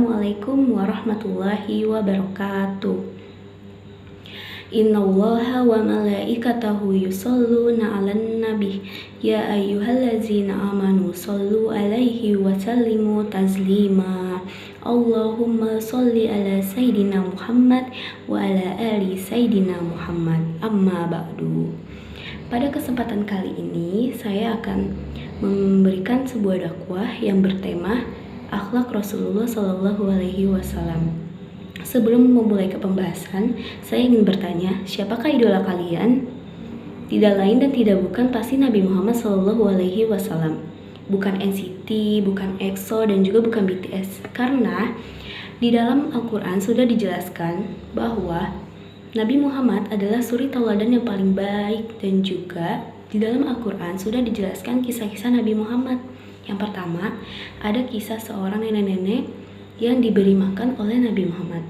Assalamualaikum warahmatullahi wabarakatuh. Innallaha wa malaikatahu yusholluna 'alan nabi ya ayyuhallazina amanu shollu 'alaihi wa sallimu taslima. Allahumma sholli ala sayidina Muhammad wa ala ali sayidina Muhammad. Amma ba'du. Pada kesempatan kali ini saya akan memberikan sebuah dakwah yang bertema akhlak Rasulullah Shallallahu Alaihi Wasallam. Sebelum memulai ke pembahasan, saya ingin bertanya, siapakah idola kalian? Tidak lain dan tidak bukan pasti Nabi Muhammad Shallallahu Alaihi Wasallam. Bukan NCT, bukan EXO, dan juga bukan BTS. Karena di dalam Al-Quran sudah dijelaskan bahwa Nabi Muhammad adalah suri tauladan yang paling baik, dan juga di dalam Al-Quran sudah dijelaskan kisah-kisah Nabi Muhammad. Yang pertama, ada kisah seorang nenek-nenek yang diberi makan oleh Nabi Muhammad.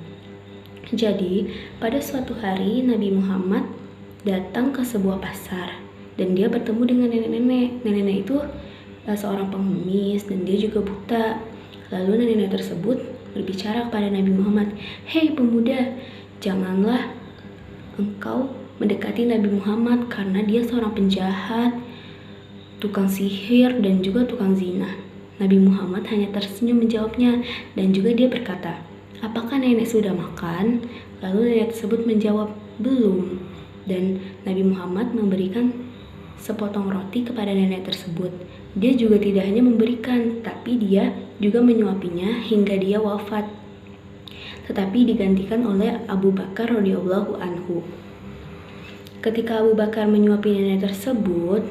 Jadi, pada suatu hari Nabi Muhammad datang ke sebuah pasar dan dia bertemu dengan nenek-nenek. Nenek-nenek itu seorang pengemis dan dia juga buta. Lalu nenek-nenek tersebut berbicara kepada Nabi Muhammad, "Hei pemuda, janganlah engkau mendekati Nabi Muhammad karena dia seorang penjahat, tukang sihir, dan juga tukang zina." Nabi Muhammad hanya tersenyum menjawabnya, dan juga dia berkata, "Apakah nenek sudah makan?" Lalu nenek tersebut menjawab, "Belum." Dan Nabi Muhammad memberikan sepotong roti kepada nenek tersebut. Dia juga tidak hanya memberikan, tapi dia juga menyuapinya hingga dia wafat. Tetapi digantikan oleh Abu Bakar radhiyallahu anhu. Ketika Abu Bakar menyuapi nenek tersebut,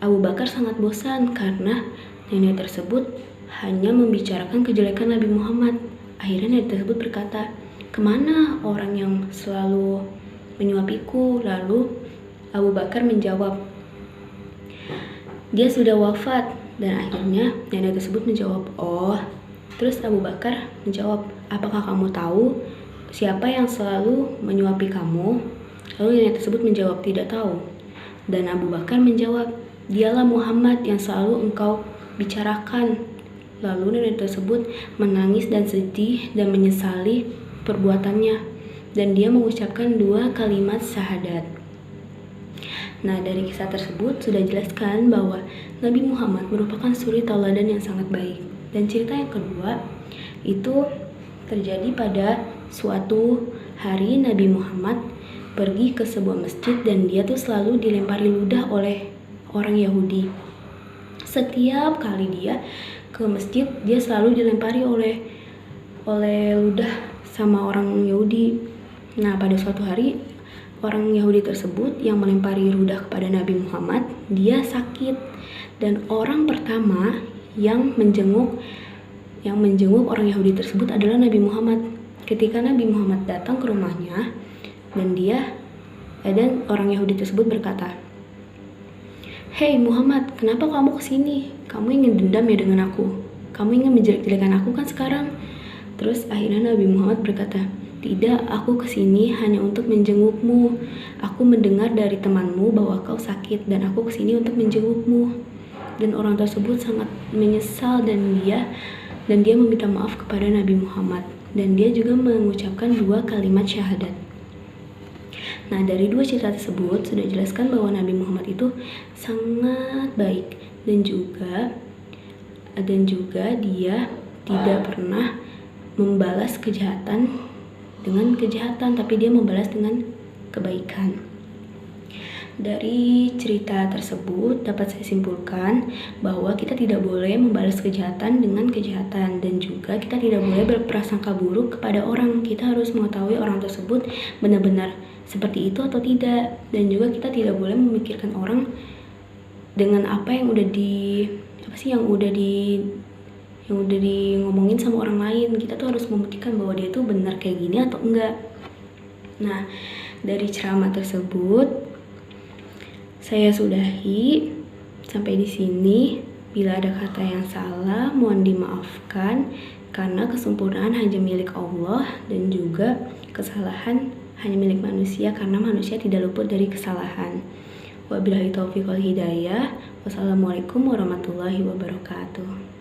Abu Bakar sangat bosan karena nenek tersebut hanya membicarakan kejelekan Nabi Muhammad. Akhirnya nenek tersebut berkata, "Kemana orang yang selalu menyuapiku?" Lalu Abu Bakar menjawab, "Dia sudah wafat." Dan akhirnya nenek tersebut menjawab, "Oh." Terus Abu Bakar menjawab, "Apakah kamu tahu siapa yang selalu menyuapi kamu?" Lalu nenek tersebut menjawab, "Tidak tahu." Dan Abu Bakar menjawab, "Dialah Muhammad yang selalu engkau bicarakan." Lalu nenek tersebut menangis dan sedih dan menyesali perbuatannya, dan dia mengucapkan 2 kalimat syahadat. Nah, dari kisah tersebut sudah jelaskan bahwa Nabi Muhammad merupakan suri tauladan yang sangat baik. Dan cerita yang kedua itu terjadi pada suatu hari Nabi Muhammad pergi ke sebuah masjid dan dia tuh selalu dilempari ludah oleh orang Yahudi. Setiap kali dia ke masjid, dia selalu dilempari oleh ludah sama orang Yahudi. Nah, pada suatu hari orang Yahudi tersebut yang melempari ludah kepada Nabi Muhammad, dia sakit. Dan orang pertama yang menjenguk orang Yahudi tersebut adalah Nabi Muhammad. Ketika Nabi Muhammad datang ke rumahnya, dan orang Yahudi tersebut berkata, "Hei Muhammad, kenapa kamu kesini? Kamu ingin dendam ya dengan aku? Kamu ingin menjelek-jelekan aku kan sekarang?" Terus akhirnya Nabi Muhammad berkata, "Tidak, aku kesini hanya untuk menjengukmu. Aku mendengar dari temanmu bahwa kau sakit dan aku kesini untuk menjengukmu." Dan orang tersebut sangat menyesal dan dia meminta maaf kepada Nabi Muhammad. Dan dia juga mengucapkan 2 kalimat syahadat. Nah, dari 2 cerita tersebut sudah jelaskan bahwa Nabi Muhammad itu sangat baik dan juga dia tidak pernah membalas kejahatan dengan kejahatan, tapi dia membalas dengan kebaikan. Dari cerita tersebut dapat saya simpulkan bahwa kita tidak boleh membalas kejahatan dengan kejahatan, dan juga kita tidak boleh berprasangka buruk kepada orang. Kita harus mengetahui orang tersebut benar-benar seperti itu atau tidak, dan juga kita tidak boleh memikirkan orang dengan apa yang udah ngomongin sama orang lain. Kita tuh harus membuktikan bahwa dia tuh benar kayak gini atau enggak. Nah, dari ceramah tersebut saya sudahi sampai di sini. Bila ada kata yang salah, mohon dimaafkan karena kesempurnaan hanya milik Allah dan juga kesalahan hanya milik manusia karena manusia tidak luput dari kesalahan. Wabillahi taufiq wal hidayah. Wassalamualaikum warahmatullahi wabarakatuh.